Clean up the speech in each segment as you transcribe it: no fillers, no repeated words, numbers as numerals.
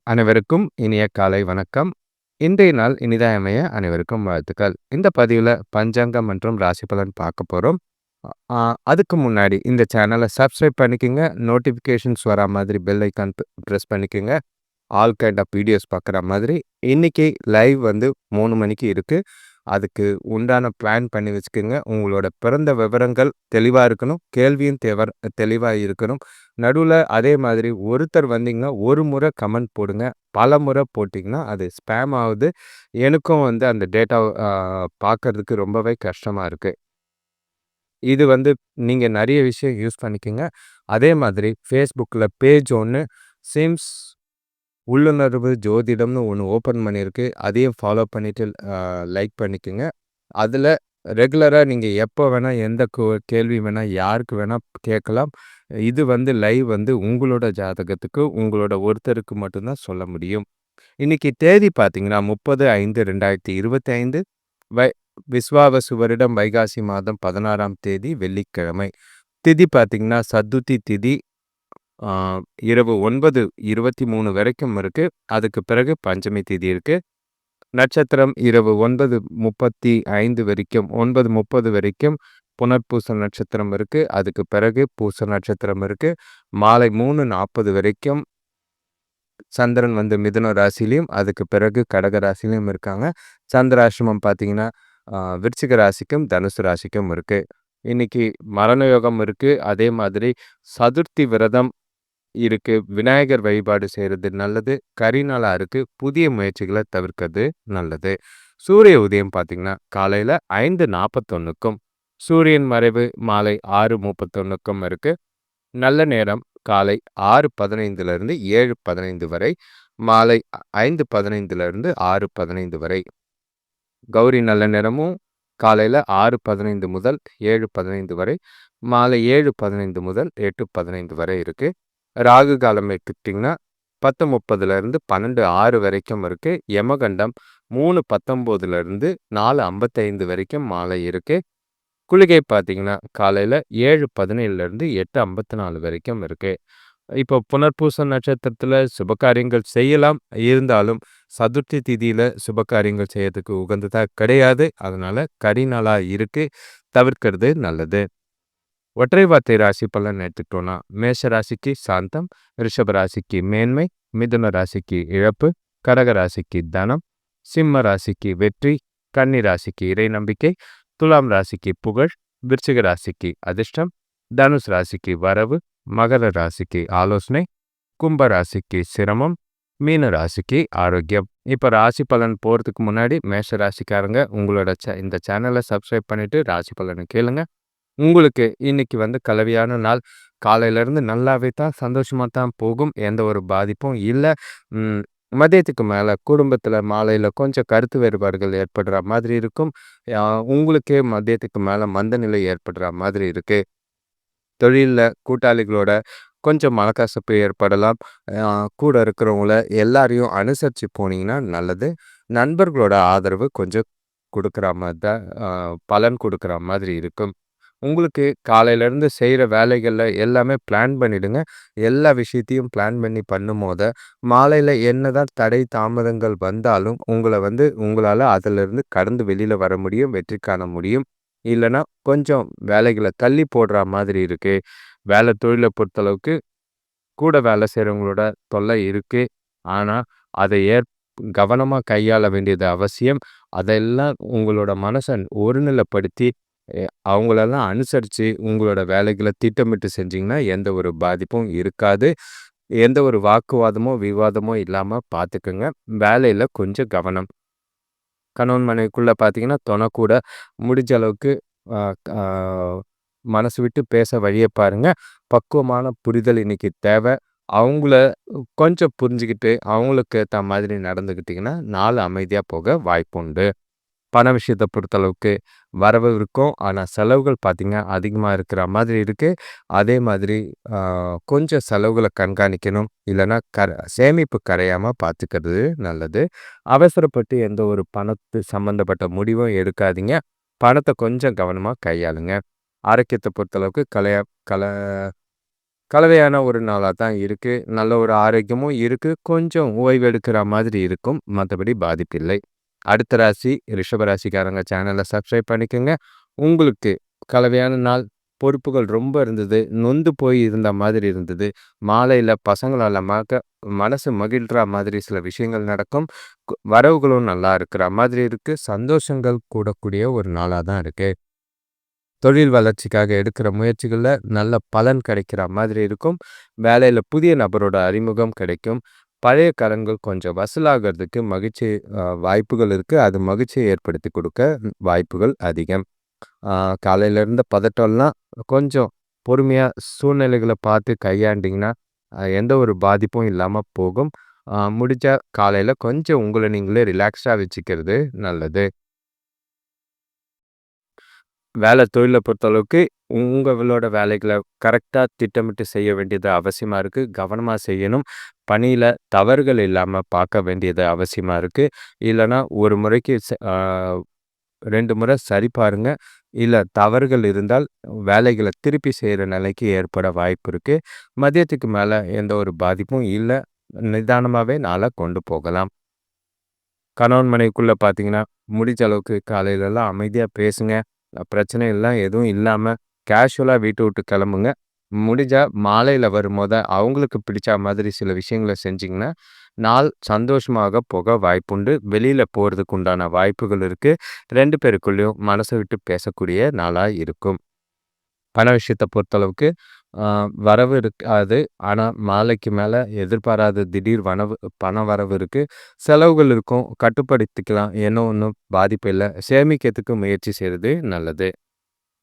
அனைவருக்கும் இனிய காலை வணக்கம். இன்றைய நாள் இனிதாய் அமைய அனைவருக்கும் வாழ்த்துக்கள். இந்த பதிவுல பஞ்சாங்கம் மற்றும் ராசி பலன் பார்க்க போறோம். அ அதுக்கு முன்னாடி இந்த சேனலை சப்ஸ்கிரைப் பண்ணிக்கங்க. நோட்டிஃபிகேஷன்ஸ் வரா மாதிரி பெல் ஐகான் பிரஸ் பண்ணிக்கங்க. ஆல் கைண்ட் ஆஃப் வீடியோஸ் பார்க்குற மாதிரி. இன்னைக்கு லைவ் வந்து 3 மணிக்கு இருக்கு. அதுக்கு உண்டான பிளான் பண்ணி வச்சுக்கோங்க. உங்களோட பிறந்த விவரங்கள் தெளிவா இருக்கணும். கேள்வியும் தெளிவா இருக்கணும். நடுவுல அதே மாதிரி ஒருத்தர் வந்தீங்கன்னா, ஒரு முறை கமெண்ட் போடுங்க. பலமுறை போட்டீங்கன்னா, அது ஸ்பேம் ஆகுது. எனக்கும் வந்து அந்த டேட்டாவ பார்க்கறதுக்கு ரொம்பவே கஷ்டமா இருக்கு. இது வந்து நீங்க நெறைய விஷயம் யூஸ் பண்ணிக்கங்க. அதே மாதிரி Facebookல பேஜ் ஒண்ணு சிம்ஸ் உள்ளுணர்வு ஜோதிடம்னு ஒண்ணு ஓப்பன் பண்ணியிருக்கு. அதையும் ஃபாலோ பண்ணிட்டு லைக் பண்ணிக்கங்க. அதில ரெகுலரா நீங்க எப்போ வேணா, எந்த கேள்வி வேணா, யாருக்கு வேணா கேட்கலாம். இது வந்து லைவ் வந்து உங்களோட ஜாதகத்துக்கு, உங்களோட ஒருத்தருக்கு மட்டும் தான் சொல்ல முடியும். இன்னைக்கு தேதி பார்த்தீங்கன்னா, 30/5/2025 வை விஸ்வாவசு வருடம் வைகாசி மாதம் 16ஆம் தேதி வெள்ளிக்கிழமை. திதி பார்த்தீங்கன்னா, சதுர்த்தி திதி. ஆ இரவு 9:23 வரைக்கும் இருக்கு. அதுக்கு பிறகு பஞ்சமி திதி இருக்கு. நட்சத்திரம் இரவு 9:35 வரைக்கும் 9:30 வரைக்கும் புனர்பூச நட்சத்திரம் இருக்கு. அதுக்கு பிறகு பூச நட்சத்திரம் இருக்கு. மாலை 3:40 வரைக்கும் சந்திரன் வந்து மிதுன ராசியிலும், அதுக்கு பிறகு கடக ராசியிலும் இருக்காங்க. சந்திராஷ்டமம் பார்த்தீங்கன்னா, விருச்சிக ராசிக்கும், தனுசு ராசிக்கும் இருக்கு. இன்னைக்கு மரண யோகம் இருக்கு. அதே மாதிரி சதுர்த்தி விரதம் இருக்கு. விநாயகர் வழிபாடு செய்றது நல்லது. கரிநாளா இருக்கு. புதிய முயற்சிகளை தவிர்க்கிறது நல்லது. சூரிய உதயம் பார்த்தீங்கன்னா, காலையில 5:41க்கும் சூரியன் மறைவு மாலை 6:31க்கும் இருக்கு. நல்ல நேரம் காலை 6:15 7:15 வரை. மாலை 5:15 6:15 வரை. கௌரி நல்ல நேரமும் காலையில 6:15 முதல் 7:15 வரை. மாலை 7:15 முதல் 8:15 வரை இருக்கு. ராகு காலம் எடுத்துக்கிட்டிங்கன்னா 10:30 12:06 வரைக்கும் இருக்கு. யமகண்டம் 3:19 4:55 வரைக்கும் மாலை இருக்கு. குளிகை பார்த்தீங்கன்னா, காலையில 7:17 8:54 வரைக்கும் இருக்கு. இப்போ புனர்பூச நட்சத்திரத்துல சுபகாரியங்கள் செய்யலாம். இருந்தாலும் சதுர்த்தி திதியில சுபகாரியங்கள் செய்யறதுக்கு உகந்ததா கிடையாது. அதனால கரிநாளா இருக்கு. தவிர்க்கிறது நல்லது. ஒற்றை வார்த்தை ராசி பலன் எடுத்துக்கிட்டோம்னா, மேஷ ராசிக்கு சாந்தம், ரிஷப ராசிக்கு மேன்மை, மிதுன ராசிக்கு இழப்பு, கடக ராசிக்கு தனம், சிம்ம ராசிக்கு வெற்றி, கன்னி ராசிக்கு இறை நம்பிக்கை, துலாம் ராசிக்கு புகழ், விருச்சிக ராசிக்கு அதிர்ஷ்டம், தனுஷ் ராசிக்கு வரவு, மகர ராசிக்கு ஆலோசனை, கும்ப ராசிக்கு சிரமம், மீன ராசிக்கு ஆரோக்கியம். இப்போ ராசி பலன் போகிறதுக்கு முன்னாடி மேஷ ராசிக்காரங்க உங்களோட இந்த சேனலை சப்ஸ்கிரைப் பண்ணிட்டு ராசி பலனை கேளுங்க. உங்களுக்கு இன்னைக்கு வந்து கலவையான நாள். காலையிலேருந்து நல்லாவே தான் சந்தோஷமாக தான் போகும். எந்த ஒரு பாதிப்பும் இல்லை. மதியத்துக்கு மேலே குடும்பத்தில் மாலையில் கொஞ்சம் கருத்து வேறுபாடுகள் ஏற்படுற மாதிரி இருக்கும். உங்களுக்கே மதியத்துக்கு மேலே மந்தநிலை ஏற்படுற மாதிரி இருக்குது. தொழிலில் கூட்டாளிகளோட கொஞ்சம் மனக்கசப்பு ஏற்படலாம். கூட இருக்கிறவங்கள எல்லாரையும் அனுசரித்து போனீங்கன்னா நல்லது. நண்பர்களோட ஆதரவு கொஞ்சம் கொடுக்குற மாதிரி தான் பலன் கொடுக்குற மாதிரி இருக்கும். உங்களுக்கு காலையிலேருந்து செய்கிற வேலைகளில் எல்லாமே பிளான் பண்ணிவிடுங்க. எல்லா விஷயத்தையும் பிளான் பண்ணி பண்ணும்போது மாலையில் என்ன தான் தடை தாமதங்கள் வந்தாலும் உங்களால் அதிலிருந்து கடந்து வெளியில் வர முடியும். வெற்றி காண முடியும். இல்லைன்னா கொஞ்சம் வேலைகளை தள்ளி போடுற மாதிரி இருக்குது. வேலை தொழிலை பொறுத்தளவுக்கு கூட வேலை செய்கிறவங்களோட தொல்லை இருக்குது. ஆனால் அதை கவனமாக கையாள வேண்டியது அவசியம். அதெல்லாம் உங்களோட மனசை ஒருநிலைப்படுத்தி அவங்களெல்லாம் அனுசரித்து உங்களோட வேலைகளை திட்டமிட்டு செஞ்சிங்கன்னா எந்த ஒரு பாதிப்பும் இருக்காது. எந்த ஒரு வாக்குவாதமோ விவாதமோ இல்லாமல் பார்த்துக்குங்க. வேலையில் கொஞ்சம் கவனம். கணவன் மனைவிக்குள்ளே பார்த்தீங்கன்னா துணை முடிஞ்ச அளவுக்கு மனசு விட்டு பேச வழியை பாருங்க. பக்குவமான புரிதல் இன்னைக்கு தேவை. அவங்கள கொஞ்சம் புரிஞ்சுக்கிட்டு அவங்களுக்கு ஏற்ற மாதிரி நடந்துக்கிட்டிங்கன்னா நாள் அமைதியாக போக வாய்ப்புண்டு. பண விஷயத்தை பொறுத்தளவுக்கு வரவு இருக்கும். ஆனால் செலவுகள் பார்த்தீங்கன்னா அதிகமாக இருக்கிற மாதிரி இருக்குது. அதே மாதிரி கொஞ்சம் செலவுகளை கண்காணிக்கணும். இல்லைன்னா சேமிப்பு கரையாமல் பார்த்துக்கிறது நல்லது. அவசரப்பட்டு எந்த ஒரு பணத்து சம்மந்தப்பட்ட முடிவும் எடுக்காதீங்க. பணத்தை கொஞ்சம் கவனமாக கையாளுங்க. ஆரோக்கியத்தை பொறுத்தளவுக்கு கல கலவையான ஒரு நாளா தான் இருக்கு. நல்ல ஒரு ஆரோக்கியமும் இருக்கு. கொஞ்சம் ஓய்வு எடுக்கிற மாதிரி இருக்கும். மத்தபடி பாதிப்பில்லை. அடுத்த ராசி ரிஷப ராசிக்காரங்க சேனல சப்ஸ்கிரைப் பண்ணிக்கங்க. உங்களுக்கு கலவையான நாள். பொறுப்புகள் ரொம்ப இருந்தது. நொந்து போய் இருந்த மாதிரி இருந்தது. மாலையில பசங்களால மனசு மகிழ்றா மாதிரி சில விஷயங்கள் நடக்கும். வரவுகளும் நல்லா இருக்கிற மாதிரி இருக்கு. சந்தோஷங்கள் கூடக்கூடிய ஒரு நாளா தான் இருக்கு. தொழில் வளர்ச்சிக்காக எடுக்கிற முயற்சிகள்ல நல்ல பலன் கிடைக்கிற மாதிரி இருக்கும். வேலையில புதிய நபரோட அறிமுகம் கிடைக்கும். பழைய கடன்கள் கொஞ்சம் வசூலாகிறதுக்கு வாய்ப்புகள் இருக்கு. அது மகிழ்ச்சியை ஏற்படுத்தி கொடுக்க வாய்ப்புகள் அதிகம். காலையில இருந்த பதட்டம்லாம் கொஞ்சம் பொறுமையா சூழ்நிலைகள பார்த்து கையாண்டீங்கன்னா, எந்த ஒரு பாதிப்பும் இல்லாம போகும். முடிஞ்சா காலையில கொஞ்சம் உங்கள நீங்களே ரிலாக்ஸ்டா வச்சுக்கிறது நல்லது. தொழில பொறுத்தளவுக்கு உங்களோட வேலைகள கரெக்ட்டா திட்டமிட்டு செய்ய வேண்டியது அவசியமா இருக்கு. கவனமா செய்யணும். பணியில தவறுகள் இல்லாம பார்க்க வேண்டியது அவசியமா இருக்கு. இல்லன்னா ஒரு முறைக்கு 2 முறை சரி பாருங்க. இல்ல தவறுகள் இருந்தால் வேலைகள திருப்பி செய்ற நிலைக்கு ஏற்பட வாய்ப்பு இருக்கு. மதியத்துக்கு மேல எந்த ஒரு பாதிப்பும் இல்ல. நிதானமாவே நாள கொண்டு போகலாம். கணவன் மனைவிக்குள்ள பார்த்தீங்கன்னா, முடிஞ்ச அளவுக்கு காலையிலலாம் அமைதியா பேசுங்க. பிரச்சனைலாம் எதுவும் இல்லாம கேஷுவலா வீட்ட விட்டு கிளம்புங்க. முடிஞ்சா மாலையில வரும்போது அவங்களுக்கு பிடிச்ச மாதிரி சில விஷயங்கள செஞ்சீங்கன்னா, நாள் சந்தோஷமாக போக வாய்ப்புண்டு. வெளியில போறதுக்கு உண்டான வாய்ப்புகள் இருக்கு. 2 பேருக்குள்ளயும் மனச விட்டு பேசக்கூடிய நாளா இருக்கும். பண விஷயத்த பொறுத்தளவுக்கு அ வரவு இருக்காது. ஆனா, மாலைக்கு மேல எதிர்பாராத திடீர் பண வரவு இருக்கு. செலவுகள் இருக்கும். கட்டுப்படுத்திக்கலாம். ஒண்ணும் பாதிப்பு இல்ல. சேமிக்கிறதுக்கு முயற்சி செய்றது நல்லது.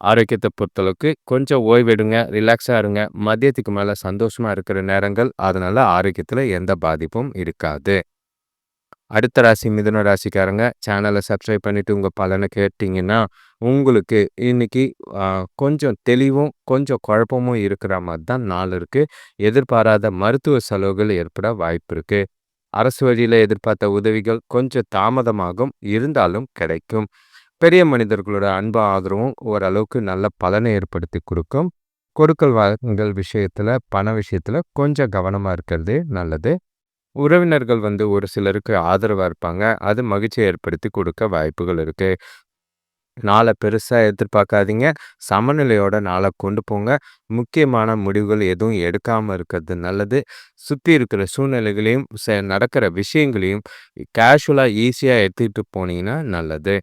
ஆரோக்கியத்த பொறுத்தளவுக்கு கொஞ்சம் ஓய்வெடுங்க. ரிலாக்ஸா இருங்க. மதியத்துக்கு மேல சந்தோஷமா இருக்கிற நேரங்கள். அதனால ஆரோக்கியத்துல எந்த பாதிப்பும் இருக்காது. அடுத்த ராசி மிதுன ராசிக்காரங்க சேனலை சப்ஸ்கிரைப் பண்ணிட்டு உங்க பலனை கேட்டீங்கன்னா, உங்களுக்கு இன்னைக்கு கொஞ்சம் தெளிவும், கொஞ்சம் குழப்பமும் இருக்கிற மாதிரி தான் நாள் இருக்கு. எதிர்பாராத மருத்துவ செலவுகள் ஏற்பட வாய்ப்பு இருக்கு. அரசு வழியில எதிர்பார்த்த உதவிகள் கொஞ்சம் தாமதமாகும், இருந்தாலும் கிடைக்கும். பெரிய மனிதர்களோட அன்பும் ஆதரவும் ஓரளவுக்கு நல்ல பலனை ஏற்படுத்தி கொடுக்கும். கொடுக்கல் வாங்கல் விஷயத்துல, பண விஷயத்துல கொஞ்சம் கவனமா இருக்கிறது நல்லது. உறவினர்கள் ஒரு சிலருக்கு ஆதரவா இருப்பாங்க. அது மகிழ்ச்சிய ஏற்படுத்தி கொடுக்க வாய்ப்புகள் இருக்கு. நாள பெருசா எதிர்பார்க்காதீங்க. சமநிலையோட நாள கொண்டு போங்க. முக்கியமான முடிவுகள் எதுவும் எடுக்காம இருக்கிறது நல்லது. சுத்தி இருக்கிற சூழ்நிலைகளையும், நடக்கிற விஷயங்களையும் கேஷுவலா ஈஸியா எடுத்துட்டு போனீங்கன்னா நல்லது.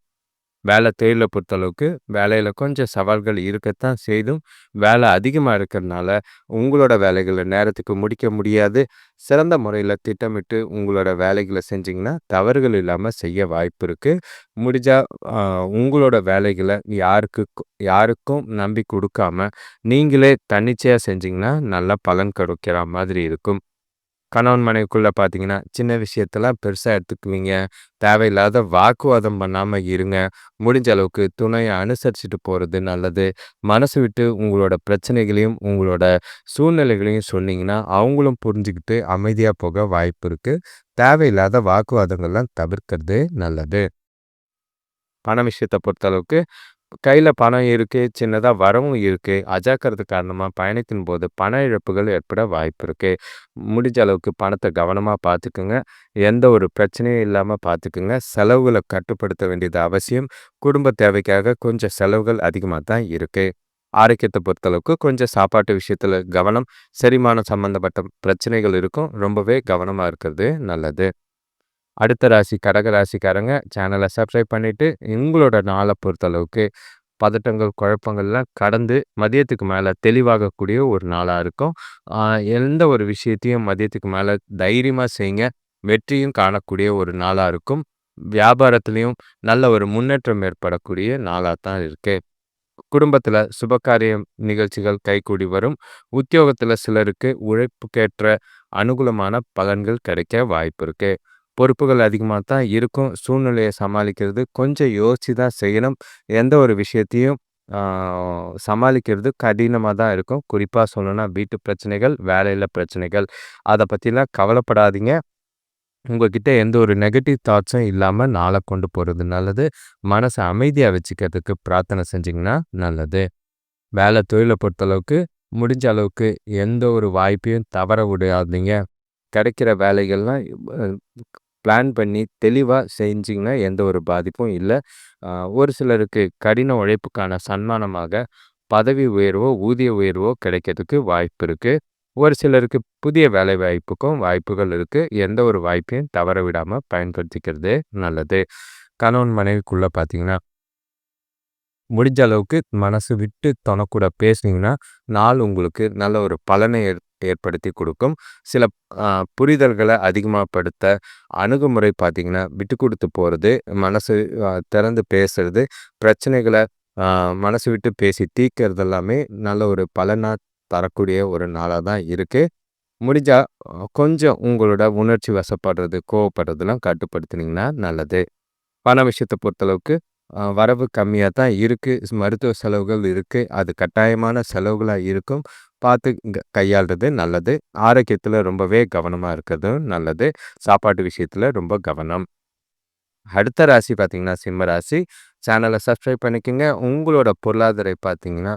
தொழில பொறுத்தளவுக்கு வேலையில கொஞ்சம் சவால்கள் இருக்கத்தான் செய்தும், வேலை அதிகமா இருக்கிறனால உங்களோட வேலைகள நேரத்துக்கு முடிக்க முடியாது. சிறந்த முறையில திட்டமிட்டு உங்களோட வேலைகள செஞ்சீங்கன்னா, தவறுகள் இல்லாம செய்ய வாய்ப்பு இருக்கு. முடிஞ்சா உங்களோட வேலைகள யாருக்கும் நம்பி குடுக்காம, நீங்களே தன்னிச்சையா செஞ்சீங்கன்னா, நல்ல பலன் கிடைக்கிற மாதிரி இருக்கும். கணவன் மனைவிக்குள்ள பார்த்தீங்கன்னா, சின்ன விஷயத்தெல்லாம் பெருசா எடுத்துக்குவீங்க. தேவையில்லாத வாக்குவாதம் பண்ணாம இருங்க. முடிஞ்ச அளவுக்கு துணைய அனுசரிச்சுட்டு போறது நல்லது. மனசு விட்டு உங்களோட பிரச்சனைகளையும், உங்களோட சூழ்நிலைகளையும் சொன்னீங்கன்னா, அவங்களும் புரிஞ்சுகிட்டு அமைதியா போக வாய்ப்பு இருக்கு. தேவையில்லாத வாக்குவாதங்கள்லாம் தவிர்க்கிறது நல்லது. பண விஷயத்த பொறுத்தளவுக்கு கையில பணம் இருக்கு. சின்னதா வரவும் இருக்கு. அஜாக்கிரதை காரணமா பயணத்தின் போது பண இழப்புகள் ஏற்பட வாய்ப்பு இருக்கு. முடிஞ்ச அளவுக்கு பணத்த கவனமா பார்த்துக்குங்க. எந்த ஒரு பிரச்சனையும் இல்லாம பார்த்துக்குங்க. செலவுகள கட்டுப்படுத்த வேண்டியது அவசியம். குடும்ப தேவைக்காக கொஞ்சம் செலவுகள் அதிகமா தான் இருக்கு. ஆரோக்கியத்த பொறுத்தளவுக்கு கொஞ்சம் சாப்பாட்டு விஷயத்துல கவனம், செரிமானம் சம்பந்தப்பட்ட பிரச்சனைகள் இருக்கும். ரொம்பவே கவனமா இருக்கிறது நல்லது. அடுத்த ராசி கடக ராசிக்காரங்க சேனலை சப்ஸ்கிரைப் பண்ணிட்டு உங்களோட நாளை பொறுத்தளவுக்கு பதட்டங்கள் குழப்பங்கள்லாம் கடந்து மதியத்துக்கு மேலே தெளிவாகக்கூடிய ஒரு நாளாக இருக்கும். எந்த ஒரு விஷயத்தையும் மதியத்துக்கு மேலே தைரியமாக செய்யுங்க. வெற்றியும் காணக்கூடிய ஒரு நாளாக இருக்கும். வியாபாரத்துலேயும் நல்ல ஒரு முன்னேற்றம் ஏற்படக்கூடிய நாளாக தான் இருக்கு. குடும்பத்துல சுபகாரியம் நிகழ்ச்சிகள் கைகூடி வரும். உத்தியோகத்துல சிலருக்கு உழைப்புக்கேற்ற அனுகூலமான பலன்கள் கிடைக்க வாய்ப்பு இருக்கு. பொறுப்புகள் அதிகமா தான் இருக்கும். சூழ்நிலையை சமாளிக்கிறது கொஞ்சம் யோசிச்சு தான் செய்யணும். எந்த ஒரு விஷயத்தையும் ஆ சமாளிக்கிறது கடினமா தான் இருக்கும். குறிப்பா சொல்லணும்னா வீட்டு பிரச்சனைகள், வேலையில பிரச்சனைகள். அத பத்திலாம் கவலைப்படாதீங்க. உங்ககிட்ட எந்த ஒரு நெகட்டிவ் தாட்ஸும் இல்லாம நாள கொண்டு போறது நல்லது. மனச அமைதியா வச்சுக்கிறதுக்கு பிரார்த்தனை செஞ்சீங்கன்னா நல்லது. தொழில பொறுத்தளவுக்கு முடிஞ்ச அளவுக்கு எந்த ஒரு வாய்ப்பையும் தவற விடாதீங்க. கிடைக்கிற வேலைகள்லாம் அ பிளான் பண்ணி தெளிவா செஞ்சீங்கன்னா, எந்த ஒரு பாதிப்பும் இல்ல. அ ஒரு சிலருக்கு கடின உழைப்புக்கான சன்மானமாக பதவி உயர்வோ, ஊதிய உயர்வோ கிடைக்கிறதுக்கு வாய்ப்பு இருக்கு. ஒரு சிலருக்கு புதிய வேலை வாய்ப்புக்கும் வாய்ப்புகள் இருக்கு. எந்த ஒரு வாய்ப்பையும் தவற விடாம பயன்படுத்திக்கிறது நல்லது. கணவன் மனைவிக்குள்ள பார்த்தீங்கன்னா, முடிஞ்ச அளவுக்கு மனசு விட்டு தொணக்கூட பேசுனீங்கன்னா, நாள் உங்களுக்கு நல்ல ஒரு பலனை ஏற்படுத்தி குடுக்கும். சில அ புரிதல்கள அதிகமாப்படுத்த அணுகுமுறை பார்த்தீங்கன்னா, விட்டு குடுத்து போறது, மனசு திறந்து பேசுறது, பிரச்சனைகள அ மனசு விட்டு பேசி தீர்க்கிறது எல்லாமே நல்ல ஒரு பலனா தரக்கூடிய ஒரு நாளா தான் இருக்கு. முடிஞ்சா கொஞ்சம் உங்களோட உணர்ச்சி வசப்படுறது, கோவப்படுறதெல்லாம் கட்டுப்படுத்துனீங்கன்னா நல்லது. பண விஷயத்த பொறுத்தளவுக்கு வரவு கம்மியா தான் இருக்கு. மருத்துவ செலவுகள் இருக்கு. அது கட்டாயமான செலவுகளா இருக்கும். பார்த்து கையாள்றது நல்லது. ஆரோக்கியத்தில ரொம்பவே கவனமா இருக்கிறதும் நல்லது. சாப்பாட்டு விஷயத்தில ரொம்ப கவனம். அடுத்த ராசி பார்த்தீங்கன்னா, சிம்ம ராசி. சேனல சப்ஸ்கிரைப் பண்ணிக்கங்க. உங்களோட பொருளாதார பார்த்தீங்கன்னா,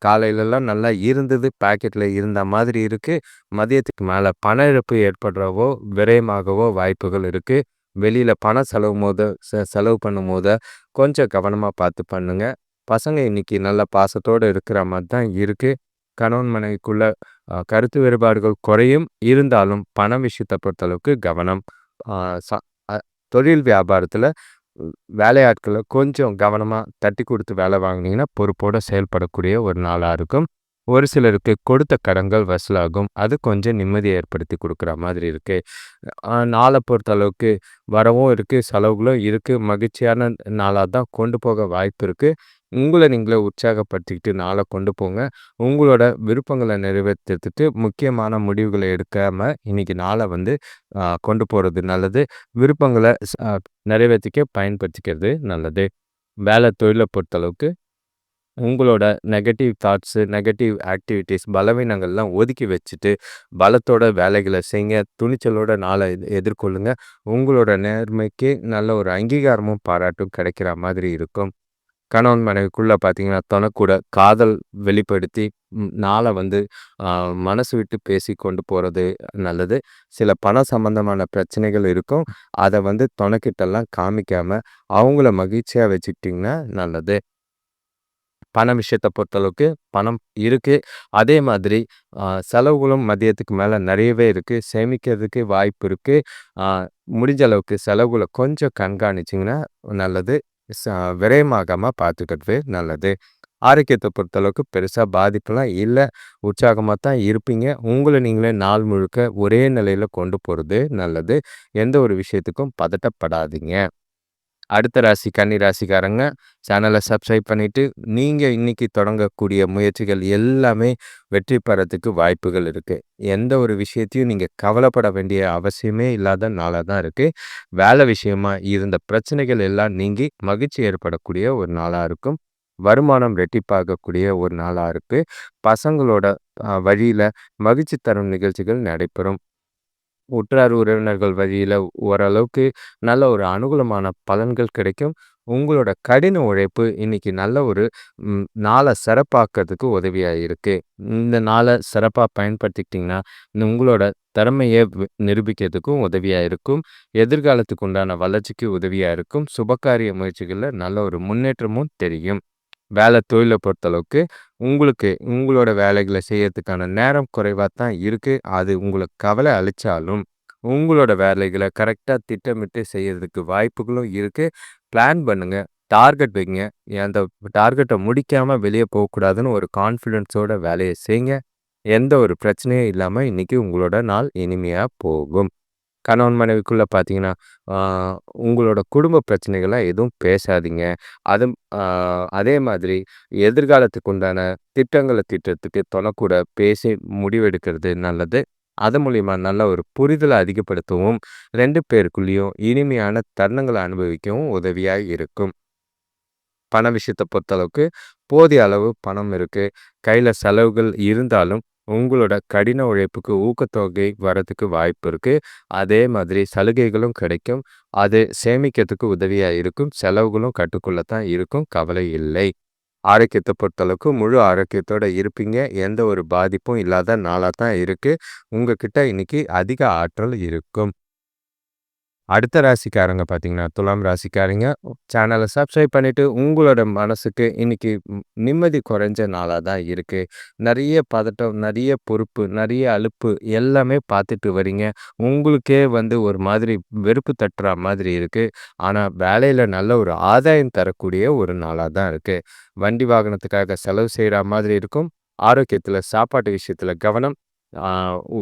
காலையிலலாம் நல்லா இருந்தது. பாக்கெட்ல இருந்த மாதிரி இருக்கு. மதியத்துக்கு மேல பண இழப்பு ஏற்படுறவோ, விரயமாகவோ வாய்ப்புகள் இருக்கு. வெளியில பணம் செலவு பண்ணும்போது கொஞ்சம் கவனமா பார்த்து பண்ணுங்க. பசங்க இன்னைக்கு நல்ல பாசத்தோட இருக்கிற மாரி தான் இருக்கு. கணவன் மனைவிக்குள்ள கருத்து வேறுபாடுகள் குறையும். இருந்தாலும் பண விஷயத்த பொறுத்தளவுக்கு கவனம். ஆ ச அ தொழில் வியாபாரத்தில வேலையாட்கள கொஞ்சம் கவனமா தட்டி குடுத்து வேலை வாங்குனீங்கன்னா, பொறுப்போட செயல்படக்கூடிய ஒரு நாளா இருக்கும். ஒரு சிலருக்கு கொடுத்த கடன்கள் வசூலாகும். அது கொஞ்சம் நிம்மதிய ஏற்படுத்தி குடுக்குற மாதிரி இருக்கு. நாள பொறுத்த அளவுக்கு வரவும் இருக்கு, செலவுகளும் இருக்கு. மகிழ்ச்சியான நாளா தான் கொண்டு போக வாய்ப்பு இருக்கு. உங்கள நீங்களே உற்சாகப்படுத்திக்கிட்டு நாள கொண்டு போங்க. உங்களோட விருப்பங்கள நிறைவேத்துறதுக்கு முக்கியமான முடிவுகள எடுக்காம, இன்னைக்கு நாள வந்து கொண்டு போறது நல்லது. விருப்பங்கள நிறைவேத்திக்க பயன்படுத்திக்கிறது நல்லது. வேலை தொழில பொறுத்தளவுக்கு உங்களோட நெகட்டிவ் தாட்ஸு, நெகட்டிவ் ஆக்டிவிட்டீஸ், பலவீனங்கள்லாம் ஒதுக்கி வச்சுட்டு, பலத்தோட வேலைகள செய்ங்க. துணிச்சலோட நாள எதிர்கொள்ளுங்க. உங்களோட நேர்மைக்கு நல்ல ஒரு அங்கீகாரமும், பாராட்டும் கிடைக்கிற மாதிரி இருக்கும். கணவன் மனைவிக்குள்ள பார்த்தீங்கன்னா, தொணக்கூட காதல் வெளிப்படுத்தி நாள வந்து அ மனசு விட்டு பேசி கொண்டு போறது நல்லது. சில பணம் சம்பந்தமான பிரச்சனைகள் இருக்கும். அத வந்து தொணக்கிட்டலாம் காமிக்காம, அவங்கள மகிழ்ச்சியா வச்சுக்கிட்டீங்கன்னா நல்லது. பண விஷயத்த பொறுத்தளவுக்கு பணம் இருக்கு. அதே மாதிரி செலவுகளும் மதியத்துக்கு மேல நெறையவே இருக்கு. சேமிக்கிறதுக்கு வாய்ப்பு இருக்கு. அ முடிஞ்ச அளவுக்கு செலவுகள கொஞ்சம் கண்காணிச்சீங்கன்னா நல்லது. ச விரயமாகாம பார்த்துக்கிறது நல்லது. ஆரோக்கியத்த பொறுத்தளவுக்கு பெருசா பாதிப்புலாம் இல்ல. உற்சாகமா தான் இருப்பீங்க. உங்கள நீங்களே நாள் முழுக்க ஒரே நிலையில கொண்டு போறது நல்லது. எந்த ஒரு விஷயத்துக்கும் பதட்டப்படாதீங்க. அடுத்த ராசி கன்னி ராசிக்காரங்க, சேனல சப்ஸ்கிரைப் பண்ணிட்டு, நீங்க இன்னைக்கு தொடங்கக்கூடிய முயற்சிகள் எல்லாமே வெற்றி பெறதுக்கு வாய்ப்புகள் இருக்கு. எந்த ஒரு விஷயத்தையும் நீங்க கவலைப்பட வேண்டிய அவசியமே இல்லாத நாளா தான் இருக்கு. வேலை விஷயமா இருந்த பிரச்சனைகள் எல்லாம் நீங்கி மகிழ்ச்சி ஏற்படக்கூடிய ஒரு நாளா இருக்கும். வருமானம் ரெட்டிப்பாகக்கூடிய ஒரு நாளா இருக்கு. பசங்களோட வழியில மகிழ்ச்சி தரும் நிகழ்ச்சிகள் நடைபெறும். உற்றார் உறவினர்கள் வழியில ஓரளவுக்கு நல்ல ஒரு அனுகூலமான பலன்கள் கிடைக்கும். உங்களோட கடின உழைப்பு இன்னைக்கு நல்ல ஒரு நாள சிறப்பாக்குறதுக்கு உதவியா இருக்கு. இந்த நாள சிறப்பா பயன்படுத்திக்கிட்டீங்கன்னா, உங்களோட திறமைய நிரூபிக்கிறதுக்கும் உதவியா இருக்கும். எதிர்காலத்துக்கு உண்டான வளர்ச்சிக்கு உதவியா இருக்கும். சுபகாரிய முயற்சிகள்ல நல்ல ஒரு முன்னேற்றமும் தெரியும். வேலை தொழில பொறுத்தளவுக்கு, உங்களுக்கு உங்களோட வேலைகள செய்யறதுக்கான நேரம் குறைவா தான் இருக்கு. அது உங்களுக்கு கவலை அளிச்சாலும், உங்களோட வேலைகள கரெக்ட்டா திட்டமிட்டு செய்யறதுக்கு வாய்ப்புகளும் இருக்கு. பிளான் பண்ணுங்க. டார்கெட் வைங்க. அந்த டார்கெட்ட முடிக்காம வெளிய போக்கூடாதுன்னு ஒரு கான்ஃபிடன்ஸோட வேலைய செய்ங்க. எந்த ஒரு பிரச்சனையும் இல்லாம இன்னைக்கு உங்களோட நாள் இனிமையா போகும். கணவன் மனைவிக்குள்ள பார்த்தீங்கன்னா, ஆ உங்களோட குடும்ப பிரச்சனைகள எதுவும் பேசாதீங்க. அதும் அதே மாதிரி எதிர்காலத்துக்கு உண்டான திட்டங்கள தீட்டுறதுக்கு தொணக்கூட பேசி முடிவெடுக்கிறது நல்லது. அது மூலியமா நல்ல ஒரு புரிதல அதிகப்படுத்தவும், 2 பேருக்குள்ளேயும் இனிமையான தருணங்கள அனுபவிக்கவும் உதவியா இருக்கும். பண விஷயத்த பொறுத்தளவுக்கு போதிய அளவு பணம் இருக்கு. கையில செலவுகள் இருந்தாலும், உங்களோட கடின உழைப்புக்கு ஊக்கத்தொகை வரதுக்கு வாய்ப்பு இருக்கு. அதே மாதிரி சலுகைகளும் கிடைக்கும். அது சேமிக்கிறதுக்கு உதவியா இருக்கும். செலவுகளும் கட்டுக்குள்ள தான் இருக்கும். கவலை இல்லை. ஆரோக்கியத்த பொறுத்தளவுக்கு முழு ஆரோக்கியத்தோட இருப்பீங்க. எந்த ஒரு பாதிப்பும் இல்லாத நாளா தான் இருக்கு. உங்ககிட்ட இன்னைக்கு அதிக ஆற்றல் இருக்கும். அடுத்த ராசிக்காரங்க பார்த்தீங்கன்னா, துலாம் ராசிக்காரங்க. சேனல சப்ஸ்கிரைப் பண்ணிட்டு, உங்களோட மனசுக்கு இன்னைக்கு நிம்மதி குறைஞ்ச நாளா தான் இருக்கு. நெறைய பதட்டம், நெறைய பொறுப்பு, நெறைய அலுப்பு எல்லாமே பார்த்துட்டு வரீங்க. உங்களுக்கே ஒரு மாதிரி வெறுப்பு தட்டுற மாதிரி இருக்கு. ஆனா, வேலையில நல்ல ஒரு ஆதாயம் தரக்கூடிய ஒரு நாளா தான் இருக்கு. வண்டி வாகனத்துக்காக செலவு செய்ற மாதிரி இருக்கும். ஆரோக்கியத்தில, சாப்பாட்டு விஷயத்தில கவனம். ஆ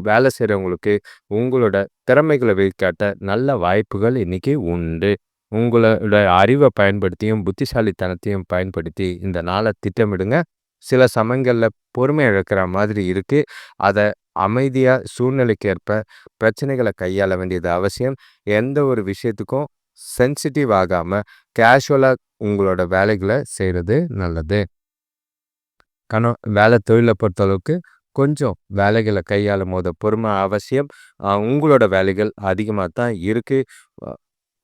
வேலை செய்றவங்களுக்கு உங்களோட திறமைகள வெளிக்காட்ட நல்ல வாய்ப்புகள் இன்னைக்கு உண்டு. உங்களோட அறிவ பயன்படுத்தியும், புத்திசாலித்தனத்தையும் பயன்படுத்தி இந்த நாள திட்டமிடுங்க. சில சமயங்கள்ல பொறுமை இழக்கிற மாதிரி இருக்கு. அத அமைதியா சூழ்நிலைக்கு ஏற்ப பிரச்சனைகள கையாள வேண்டியது அவசியம். எந்த ஒரு விஷயத்துக்கும் சென்சிட்டிவ் ஆகாம கேஷுவலா உங்களோட வேலைகள செய்றது நல்லது. வேலை தொழில பொறுத்தளவுக்கு கொஞ்சம் வேலைகள கையாளும்போது பொறுமை அவசியம். உங்களோட வேலைகள் அதிகமா தான் இருக்கு. அ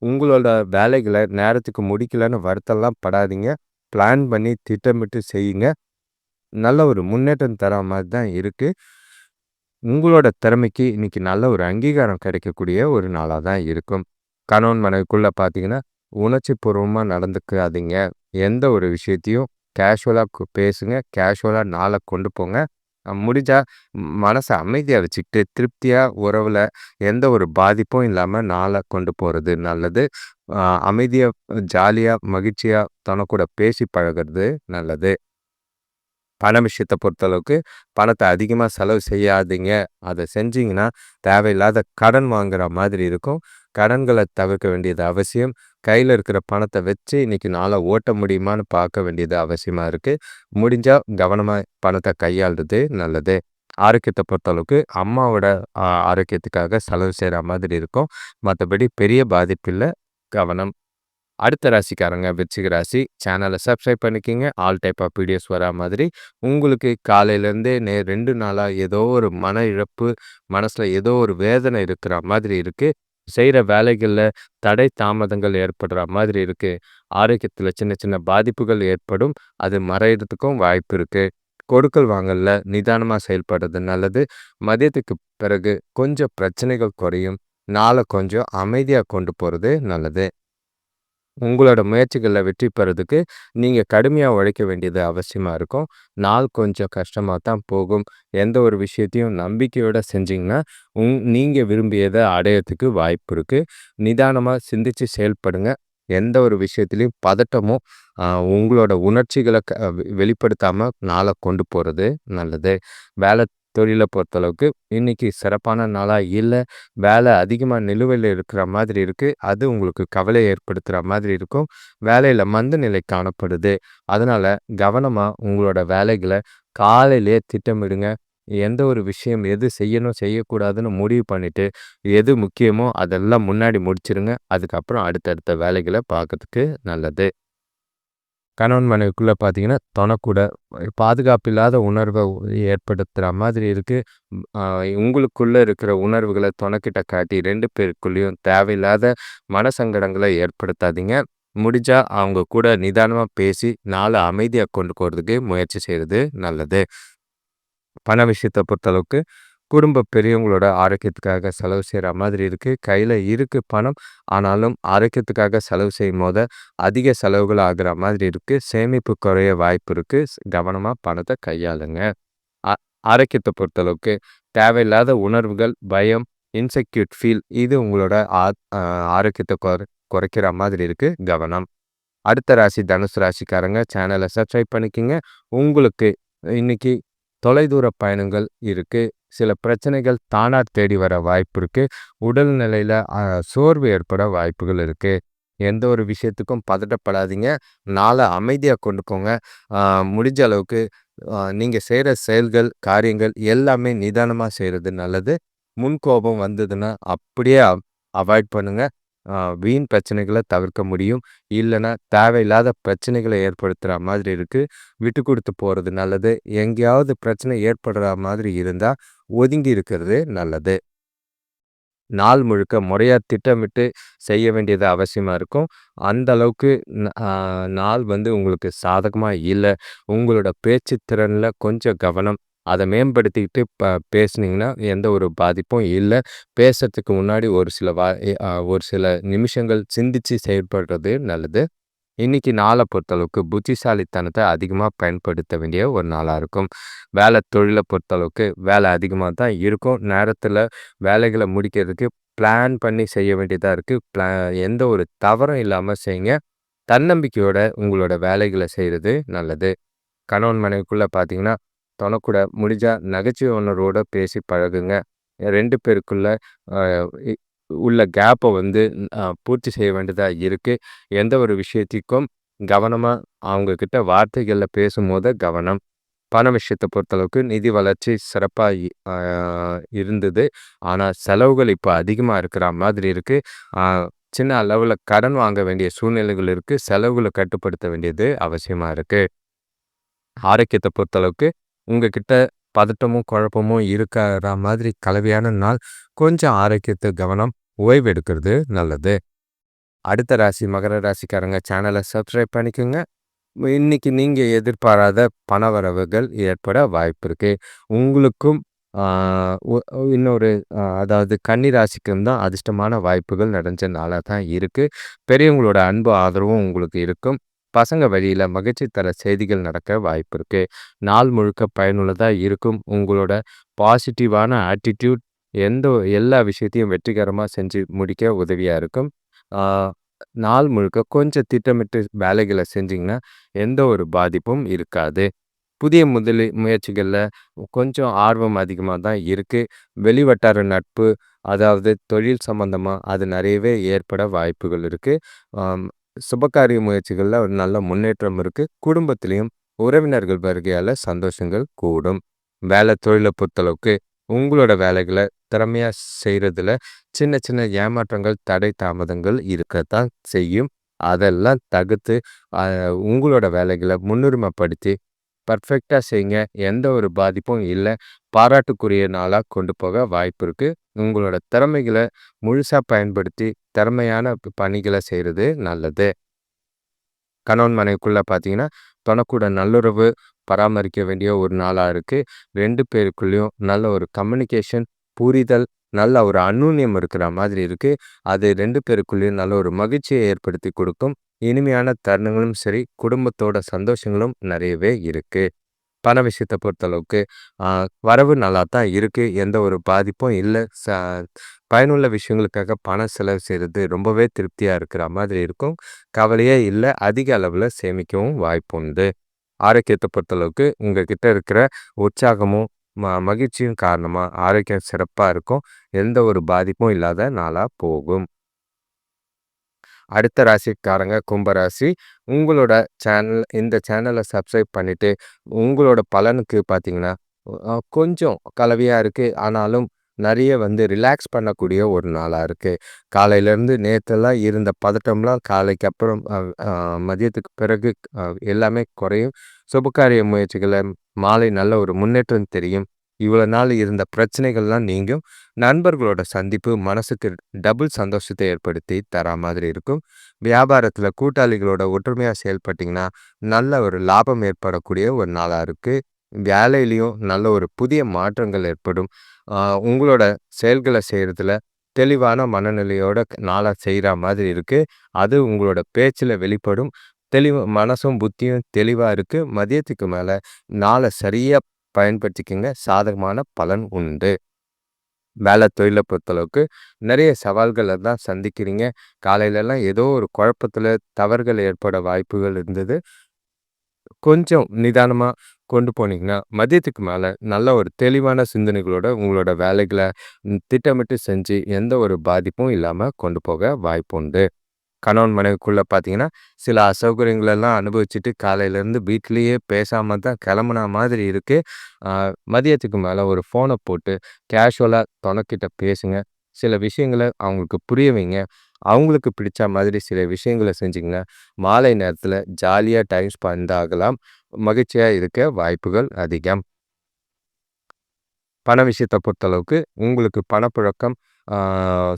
உங்களோட வேலைகள நேரத்துக்கு முடிக்கலன்னு வருத்தம்லாம் படாதீங்க. பிளான் பண்ணி திட்டமிட்டு செய்யுங்க. நல்ல ஒரு முன்னேற்றம் தர மாரி தான் இருக்கு. உங்களோட திறமைக்கு இன்னைக்கு நல்ல ஒரு அங்கீகாரம் கிடைக்கக்கூடிய ஒரு நாளா தான் இருக்கும். கணவன் மனைவிக்குள்ள பார்த்தீங்கன்னா, உணர்ச்சி பூர்வமா நடந்துக்காதீங்க. எந்த ஒரு விஷயத்தையும் கேஷுவலா பேசுங்க. கேஷுவலா நாள கொண்டு போங்க. முடிஞ்சா மனச அமைதியா வச்சுக்கிட்டு, திருப்தியா உறவுல எந்த ஒரு பாதிப்பும் இல்லாம நாள கொண்டு போறது நல்லது. அமைதியா, ஜாலியா, மகிழ்ச்சியா தனக்கூட பேசி பழகுறது நல்லது. பண விஷயத்த பொறுத்தளவுக்கு, பணத்த அதிகமா செலவு செய்யாதீங்க. அத செஞ்சீங்கன்னா, தேவையில்லாத கடன் வாங்குற மாதிரி இருக்கும். கடன்கள தவிர்க்க வேண்டியது அவசியம். கையில இருக்கிற பணத்த வச்சு இன்னைக்கு நாள ஓட்ட முடியுமான்னு பார்க்க வேண்டியது அவசியமா இருக்கு. முடிஞ்சா கவனமா பணத்த கையாள்றது நல்லது. ஆரோக்கியத்த பொறுத்தளவுக்கு, அம்மாவோட ஆரோக்கியத்துக்காக செலவு செய்ற மாதிரி இருக்கும். மத்தபடி பெரிய பாதிப்பு இல்ல. கவனம். அடுத்த ராசிக்காரங்க விருச்சிக ராசி. சேனலை சப்ஸ்கிரைப் பண்ணிக்கங்க. ஆல் டைப் ஆஃப் வீடியோஸ் வரா மாதிரி. உங்களுக்கு காலையிலேருந்தே 2 நாளா ஏதோ ஒரு மன இழப்பு, மனசுல ஏதோ ஒரு வேதனை இருக்கிற மாதிரி இருக்கு. செய்ற வேலைகள்ல தடை தாமதங்கள் ஏற்படுற மாதிரி இருக்கு. ஆரோக்கியத்துல சின்ன சின்ன பாதிப்புகள் ஏற்படும். அது மறையறதுக்கும் வாய்ப்பு இருக்கு. கொடுக்கல் வாங்கல்ல நிதானமா செயல்படுறது நல்லது. மதியத்துக்கு பிறகு கொஞ்சம் பிரச்சனைகள் குறையும். நாள கொஞ்சம் அமைதியா கொண்டு போறது நல்லது. உங்களோட முயற்சிகள்ல வெற்றி பெறதுக்கு நீங்க கடுமையா உழைக்க வேண்டியது அவசியமா இருக்கும். நாள் கொஞ்சம் கஷ்டமா தான் போகும். எந்த ஒரு விஷயத்தையும் நம்பிக்கையோட செஞ்சீங்கன்னா, நீங்க விரும்பியத அடையறதுக்கு வாய்ப்பு இருக்கு. நிதானமா சிந்திச்சு செயல்படுங்க. எந்த ஒரு விஷயத்திலயும் பதட்டமும், உங்களோட உணர்ச்சிகள வெளிப்படுத்தாம நாள கொண்டு போறது நல்லது. வேலை தொழில பொறுத்தளவுக்கு இன்னைக்கு சிறப்பான நாளா இல்ல. வேலை அதிகமா நிலுவையில இருக்கிற மாதிரி இருக்கு. அது உங்களுக்கு கவலை ஏற்படுத்துற மாதிரி இருக்கும். வேலையில மந்த நிலை காணப்படுது. அதனால கவனமா உங்களோட வேலைகள காலையிலேயே திட்டமிடுங்க. எந்த ஒரு விஷயம் எது செய்யணும், செய்யக்கூடாதுன்னு முடிவு பண்ணிட்டு, எது முக்கியமோ அதெல்லாம் முன்னாடி முடிச்சிருங்க. அதுக்கப்புறம் அடுத்தடுத்த வேலைகள பார்க்கறதுக்கு நல்லது. கணவன் மனைவிக்குள்ள பார்த்தீங்கன்னா, தொணக்கூட பாதுகாப்பு இல்லாத உணர்வ ஏற்படுத்துற மாதிரி இருக்கு. அ உங்களுக்குள்ள இருக்கிற உணர்வுகள தொணக்கிட்ட காட்டி 2 பேருக்குள்ளேயும் தேவையில்லாத மனசங்கடங்கள ஏற்படுத்தாதீங்க. முடிஞ்சா அவங்க கூட நிதானமா பேசி நாள அமைதியா கொண்டு போறதுக்கு முயற்சி செய்றது நல்லது. பண விஷயத்த பொறுத்தளவுக்கு, குடும்ப பெரியவங்களோட ஆரோக்கியத்துக்காக செலவு செய்ற மாதிரி இருக்கு. கையில இருக்கு பணம். ஆனாலும் ஆரோக்கியத்துக்காக செலவு செய்யும்போது, அதிக செலவுகள் ஆகுற மாதிரி இருக்கு. சேமிப்பு குறைய வாய்ப்பு இருக்கு. கவனமா பணத்த கையாளுங்க. ஆ ஆரோக்கியத்த பொறுத்தளவுக்கு, தேவையில்லாத உணர்வுகள், பயம், இன்செக்யூர்ட் ஃபீல் இது உங்களோட ஆரோக்கியத்த குறைக்கிற மாதிரி இருக்கு. கவனம். அடுத்த ராசி தனுசு ராசிக்காரங்க. சேனல சப்ஸ்கிரைப் பண்ணிக்கங்க. உங்களுக்கு இன்னைக்கு தொலைதூர பயணங்கள் இருக்கு. சில பிரச்சனைகள் தானா தேடி வர வாய்ப்பு இருக்கு. உடல்நிலையில சோர்வு ஏற்பட வாய்ப்புகள் இருக்கு. எந்த ஒரு விஷயத்துக்கும் பதட்டப்படாதீங்க. நாள அமைதியா கொண்டு போங்க. அ முடிஞ்ச அளவுக்கு நீங்க செய்ற செயல்கள், காரியங்கள் எல்லாமே நிதானமா செய்றது நல்லது. முன்கோபம் வந்ததுன்னா அப்படியே அவாய்ட் பண்ணுங்க. வீண் பிரச்சனைகள தவிர்க்க முடியும். இல்லன்னா தேவையில்லாத பிரச்சனைகள ஏற்படுத்துற மாதிரி இருக்கு. விட்டு குடுத்து போறது நல்லது. எங்கேயாவது பிரச்சனை ஏற்படுற மாதிரி இருந்தா, ஒதுங்கி இருக்கிறது நல்லது. நாள் முழுக்க முறையா திட்டமிட்டு செய்ய வேண்டியது அவசியமா இருக்கும். அந்த அளவுக்கு நாள் வந்து உங்களுக்கு சாதகமா இல்ல. உங்களோட பேச்சு திறன்ல கொஞ்சம் கவனம். அத மேம்படுத்திக்கிட்டு பேசுனீங்கன்னா, எந்த ஒரு பாதிப்பும் இல்ல. பேசுறதுக்கு முன்னாடி ஒரு சில நிமிஷங்கள் சிந்திச்சு செயல்படுறது நல்லது. இன்னைக்கு நாள பொறுத்தளவுக்கு புத்திசாலித்தனத்த அதிகமா பயன்படுத்த வேண்டிய ஒரு நாளா இருக்கும். தொழில பொறுத்தளவுக்கு வேலை அதிகமா தான் இருக்கும். நேரத்தில வேலைகள முடிக்கிறதுக்கு பிளான் பண்ணி செய்ய வேண்டியதா இருக்கு. எந்த ஒரு தவறும் இல்லாம செய்யுங்க. தன்னம்பிக்கையோட உங்களோட வேலைகள செய்றது நல்லது. கணவன் மனைவிக்குள்ள பார்த்தீங்கன்னா, தொணக்கூட முடிஞ்சா நகைச்சுவை உணர்வோட பேசி பழகுங்க. 2 பேருக்குள்ள அ இ உள்ள கேப்ப வந்து பூர்த்தி செய்ய வேண்டியதா இருக்கு. எந்த ஒரு விஷயத்திற்கும் கவனமா அவங்க கிட்ட வார்த்தைகள்ல பேசும்போது கவனம். பண விஷயத்த பொறுத்தளவுக்கு நிதி வளர்ச்சி சிறப்பா இருந்தது. ஆனா செலவுகள் இப்ப அதிகமா இருக்கிற மாதிரி இருக்கு. அ சின்ன அளவுல கடன் வாங்க வேண்டிய சூழ்நிலைகள் இருக்கு. செலவுகள கட்டுப்படுத்த வேண்டியது அவசியமா இருக்கு. ஆரோக்கியத்த பொறுத்தளவுக்கு, உங்ககிட்ட பதட்டமும், குழப்பமும் இருக்கிற மாதிரி கலவையான நாள். கொஞ்சம் ஆரோக்கியத்த கவனம், ஓய்வு எடுக்கிறது நல்லது. அடுத்த ராசி மகர ராசிக்காரங்க சேனல சப்ஸ்கிரைப் பண்ணிக்கோங்க. இன்னைக்கு நீங்க எதிர்பாராத பணவரவுகள் ஏற்பட வாய்ப்பு இருக்கு. உங்களுக்கும் ஆ ஒ இன்னொரு அதாவது கன்னி ராசிக்கும் தான் அதிர்ஷ்டமான வாய்ப்புகள் நிறைஞ்ச நாளா தான் இருக்கு. பெரியவங்களோட அன்பு ஆதரவும் உங்களுக்கு இருக்கும். பசங்க வழியில மகிழ்ச்சி தர செய்திகள் நடக்க வாய்ப்பு இருக்கு. நாள் முழுக்க பயனுள்ளதா இருக்கும். உங்களோட பாசிட்டிவான ஆட்டிட்யூட் எந்த எல்லா விஷயத்தையும் வெற்றிகரமா செஞ்சு முடிக்க உதவியா இருக்கும். ஆ நாள் முழுக்க கொஞ்சம் திட்டமிட்டு வேலைகள செஞ்சீங்கன்னா, எந்த ஒரு பாதிப்பும் இருக்காது. புதிய முயற்சிகள்ல கொஞ்சம் ஆர்வம் அதிகமா தான் இருக்கு. வெளிவட்டார நட்பு, அதாவது தொழில் சம்பந்தமா அது நிறையவே ஏற்பட வாய்ப்புகள் இருக்கு. ஆம், சுபகாரிய முயற்சிகள்ல ஒரு நல்ல முன்னேற்றம் இருக்கு. குடும்பத்திலயும் உறவினர்கள் வருகையால சந்தோஷங்கள் கூடும். தொழில பொறுத்தளவுக்கு உங்களோட வேலைகள திறமையா செய்றதுல சின்ன சின்ன ஏமாற்றங்கள், தடை தாமதங்கள் இருக்கத்தான் செய்யும். அதெல்லாம் தவிர்த்து அ உங்களோட வேலைகள முன்னுரிமைப்படுத்தி பெர்ஃபெக்ட்டா செய்யுங்க. எந்த ஒரு பாதிப்பும் இல்ல. பாராட்டுக்குரிய நாளா கொண்டு போக வாய்ப்பு இருக்கு. உங்களோட திறமைகள முழுசா பயன்படுத்தி திறமையான பணிகள செய்றது நல்லது. கணவன் மனைவிக்குள்ள பார்த்தீங்கன்னா, தொணக்கூட நல்லுறவு பராமரிக்க வேண்டிய ஒரு நாளா இருக்கு. 2 பேருக்குள்ளயும் நல்ல ஒரு கம்யூனிகேஷன், புரிதல், நல்ல ஒரு அந்யோன்யம் இருக்கிற மாதிரி இருக்கு. அது 2 பேருக்குள்ளயும் நல்ல ஒரு மகிழ்ச்சிய ஏற்படுத்தி கொடுக்கும். இனிமையான தருணங்களும் சரி, குடும்பத்தோட சந்தோஷங்களும் நிறையவே இருக்கு. பண விஷயத்த பொறுத்தளவுக்கு, ஆ வரவு நல்லா தான் இருக்கு. எந்த ஒரு பாதிப்பும் இல்ல. பயனுள்ள விஷயங்களுக்காக பணம் செலவு செய்றது ரொம்பவே திருப்தியா இருக்கிற மாதிரி இருக்கும். கவலையே இல்ல. அதிக அளவுல சேமிக்கவும் வாய்ப்புண்டு. ஆரோக்கியத்த பொறுத்தளவுக்கு உங்ககிட்ட இருக்கிற உற்சாகமும், மகிழ்ச்சியும் காரணமா ஆரோக்கியம் சிறப்பா இருக்கும். எந்த ஒரு பாதிப்பும் இல்லாத நாளா போகும். அடுத்த ராசிக்காரங்க கும்பராசி. உங்களோட இந்த சேனல சப்ஸ்கிரைப் பண்ணிட்டு, உங்களோட பலனுக்கு பார்த்தீங்கன்னா, கொஞ்சம் கலவையா இருக்கு. ஆனாலும் நெறைய வந்து ரிலாக்ஸ் பண்ணக்கூடிய ஒரு நாளா இருக்கு. காலையிலேருந்து நேத்தெல்லாம் இருந்த பதட்டம்லாம் காலைக்கு அப்புறம் மதியத்துக்கு பிறகு அ எல்லாமே குறையும். சுபகாரிய முயற்சிகள்ல மாலை நல்ல ஒரு முன்னேற்றம் தெரியும். இவ்வளோ நாள் இருந்த பிரச்சனைகள்லாம் நீங்கும். நண்பர்களோட சந்திப்பு மனசுக்கு டபுள் சந்தோஷத்தை ஏற்படுத்தி தரா மாதிரி இருக்கும். வியாபாரத்துல கூட்டாளிகளோட ஒற்றுமையா செயல்பட்டீங்கன்னா, நல்ல ஒரு லாபம் ஏற்படக்கூடிய ஒரு நாளா இருக்கு. வேலையிலயும் நல்ல ஒரு புதிய மாற்றங்கள் ஏற்படும். ஆ உங்களோட செயல்கள செய்றதுல தெளிவான மனநிலையோட நாளா செய்றா மாதிரி இருக்கு. அது உங்களோட பேச்சுல வெளிப்படும். மனசும் புத்தியும் தெளிவா இருக்கு. மதியத்துக்கு மேல நாள சரியா பயன்படுத்திக்கங்க. சாதகமான பலன் உண்டு. தொழில பொறுத்தளவுக்கு நிறைய சவால்கள தான் சந்திக்கிறீங்க. காலையிலலாம் ஏதோ ஒரு குழப்பத்துல தவறுகள் ஏற்பட வாய்ப்புகள் இருந்தது. கொஞ்சம் நிதானமா கொண்டு போனீங்கன்னா, மதியத்துக்கு மேல நல்ல ஒரு தெளிவான சிந்தனைகளோட உங்களோட வேலைகள திட்டமிட்டு செஞ்சு எந்த ஒரு பாதிப்பும் இல்லாம கொண்டு போக வாய்ப்புண்டு. கணவன் மனைவிக்குள்ள பார்த்தீங்கன்னா, சில அசௌகரியங்கள் எல்லாம் அனுபவிச்சுட்டு காலையிலேருந்து வீட்லயே பேசாம தான் கிளம்புன மாதிரி இருக்கு. அ மதியத்துக்கு மேல ஒரு ஃபோன போட்டு கேஷுவலா தொணக்கிட்ட பேசுங்க. சில விஷயங்கள அவங்களுக்கு புரிய வைங்க. அவங்களுக்கு பிடிச்ச மாதிரி சில விஷயங்கள செஞ்சீங்கன்னா, மாலை நேரத்தில ஜாலியா டைம் ஸ்பெண்ட் ஆகலாம். மகிழ்ச்சியா இருக்க வாய்ப்புகள் அதிகம். பண விஷயத்த பொறுத்தளவுக்கு உங்களுக்கு பணப்புழக்கம் ஆ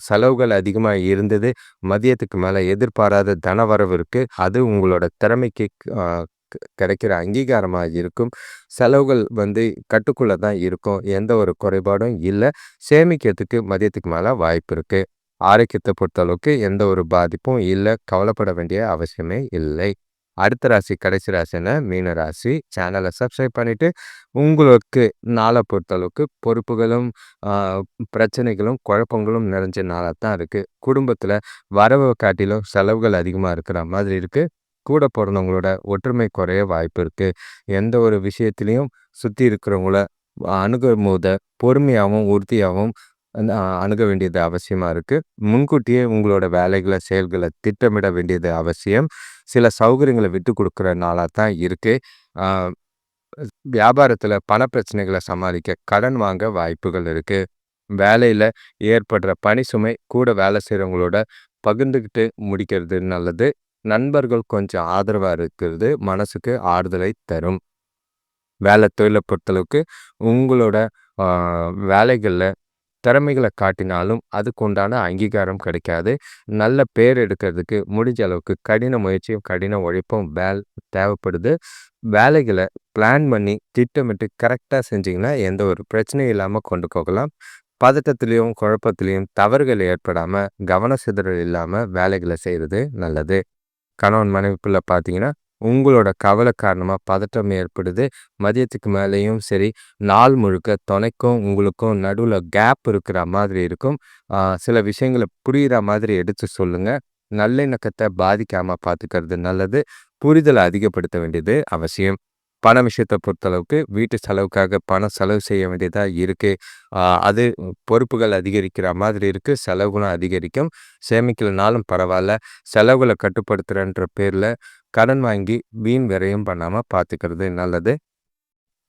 செலவுகள் அதிகமா இருந்தது. மதியத்துக்கு மேல எதிர்பாராத தனவரவு இருக்கு. அது உங்களோட திறமைக்கு ஆ கிடைக்கிற அங்கீகாரமா இருக்கும். செலவுகள் கட்டுக்குள்ள தான் இருக்கும். எந்த ஒரு குறைபாடும் இல்ல. சேமிக்கிறதுக்கு மதியத்துக்கு மேல வாய்ப்பு இருக்கு. ஆரோக்கியத்த பொறுத்தளவுக்கு எந்த ஒரு பாதிப்பும் இல்ல. கவலைப்பட வேண்டிய அவசியமே இல்லை. அடுத்த ராசி, கடைசி ராசியான மீன ராசி. சேனல சப்ஸ்கிரைப் பண்ணிட்டு, உங்களுக்கு நாள பொறுத்தளவுக்கு பொறுப்புகளும், ஆ பிரச்சனைகளும், குழப்பங்களும் நிறைஞ்ச நாளா தான் இருக்கு. குடும்பத்தில வரவ காட்டிலும் செலவுகள் அதிகமா இருக்கிற மாதிரி இருக்கு. கூட பொறந்தவங்களோட ஒற்றுமை குறைய வாய்ப்பு இருக்கு. எந்த ஒரு விஷயத்திலயும் சுத்தி இருக்கிறவங்கள அணுகும்போத பொறுமையாவும், உறுதியாவும் அணுக வேண்டியது அவசியமா இருக்கு. முன்கூட்டியே உங்களோட வேலைகள, செயல்கள திட்டமிட வேண்டியது அவசியம். சில சௌகரியங்கள விட்டுக் குடுக்குற நாளா தான் இருக்கு. ஆ வியாபாரத்துல பண பிரச்சனைகள சமாளிக்க கடன் வாங்க வாய்ப்புகள் இருக்கு. வேலையில ஏற்படுற பணி சுமை கூட வேலை செய்றவங்களோட பகிர்ந்துகிட்டு முடிக்கிறது நல்லது. நண்பர்கள் கொஞ்சம் ஆதரவா இருக்கிறது மனசுக்கு ஆறுதலை தரும். வேலை தொழில பொறுத்தளவுக்கு உங்களோட ஆ வேலைகள்ல திறமைகள காட்டினாலும் அதுக்கு உண்டான அங்கீகாரம் கிடைக்காது. நல்ல பேர் எடுக்கிறதுக்கு முடிஞ்ச அளவுக்கு கடின முயற்சியும், கடின உழைப்பும் தேவைப்படுது. வேலைகள பிளான் பண்ணி, திட்டமிட்டு கரெக்ட்டா செஞ்சீங்கன்னா, எந்த ஒரு பிரச்சனையும் இல்லாம கொண்டு போகலாம். பதட்டத்திலயும், குழப்பத்திலயும் தவறுகள் ஏற்படாம, கவன சிதறல் இல்லாம வேலைகள செய்றது நல்லது. கணவன் மனைவிக்குள்ள பார்த்தீங்கன்னா, உங்களோட கவலை காரணமா பதட்டம் ஏற்படுது. மதியத்துக்கு மேலேயும் சரி, நாள் முழுக்க துணைக்கும், உங்களுக்கும் நடுவுல கேப் இருக்கிற மாதிரி இருக்கும். சில விஷயங்கள புரியிற மாதிரி எடுத்து சொல்லுங்க. நல்லிணக்கத்த பாதிக்காம பார்த்துக்கிறது நல்லது. புரிதல அதிகப்படுத்த வேண்டியது அவசியம். பண விஷயத்த பொறுத்தளவுக்கு வீட்டு செலவுக்காக பணம் செலவு செய்ய வேண்டியதா இருக்கு. அது பொறுப்புகள் அதிகரிக்கிற மாதிரி இருக்கு. செலவுகளும் அதிகரிக்கும். சேமிக்கலனாலும் பரவால்ல. செலவுகள கட்டுப்படுத்துறேன்ற பேர்ல கடன் வாங்கி வீண் விரயம் பண்ணாம பார்த்துக்கிறது நல்லது.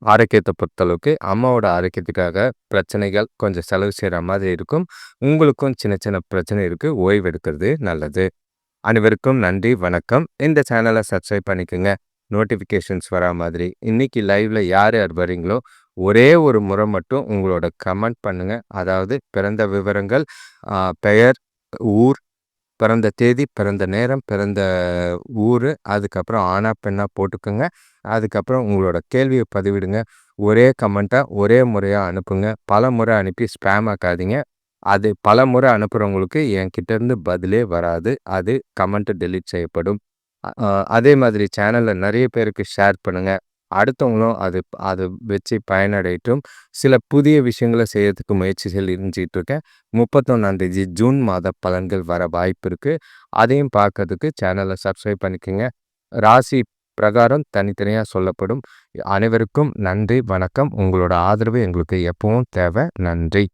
ஆரோக்கியத்த பொறுத்தளவுக்கு அம்மாவோட ஆரோக்கியத்துக்காக பிரச்சனைகள் கொஞ்சம் செலவு செய்ற மாதிரி இருக்கும். உங்களுக்கும் சின்ன சின்ன பிரச்சனை இருக்கு. ஓய்வு எடுக்கிறது நல்லது. அனைவருக்கும் நன்றி, வணக்கம். இந்த சேனல சப்ஸ்கிரைப் பண்ணிக்கங்க. நோட்டிஃபிகேஷன்ஸ் வரா மாதிரி. இன்னைக்கு லைவ்ல யார் யார் வரீங்களோ, ஒரே ஒரு முறை மட்டும் உங்களோட கமெண்ட் பண்ணுங்க. அதாவது பிறந்த விவரங்கள், பெயர், ஊர், பிறந்த தேதி, பிறந்த நேரம், பிறந்த ஊரு, அதுக்கப்புறம் ஆணா, பெண்ணா போட்டுக்கோங்க. அதுக்கப்புறம் உங்களோட கேள்விய பதிவிடுங்க. ஒரே கமெண்ட்டா ஒரே முறையா அனுப்புங்க. பல முறை அனுப்பி ஸ்பாம் ஆக்காதீங்க. அது பலமுறை அனுப்புறவங்களுக்கு என்கிட்ட இருந்து பதிலே வராது. அது கமெண்ட் டெலீட் செய்யப்படும். அதே மாதிரி சேனல்ல நெறைய பேருக்கு ஷேர் பண்ணுங்க. அடுத்தவங்களும் அது வச்சு பயனடையட்டும். சில புதிய விஷயங்கள செய்யறதுக்கு முயற்சி செஞ்சுட்டு இருக்கேன். 31ஆம் தேதி ஜூன் மாத பலன்கள் வர வாய்ப்பு இருக்கு. அதையும் பார்க்கறதுக்கு சேனல சப்ஸ்கிரைப் பண்ணிக்கங்க. ராசி பிரகாரம் தனித்தனியா சொல்லப்படும். அனைவருக்கும் நன்றி, வணக்கம். உங்களோட ஆதரவு எங்களுக்கு எப்பவும் தேவை. நன்றி.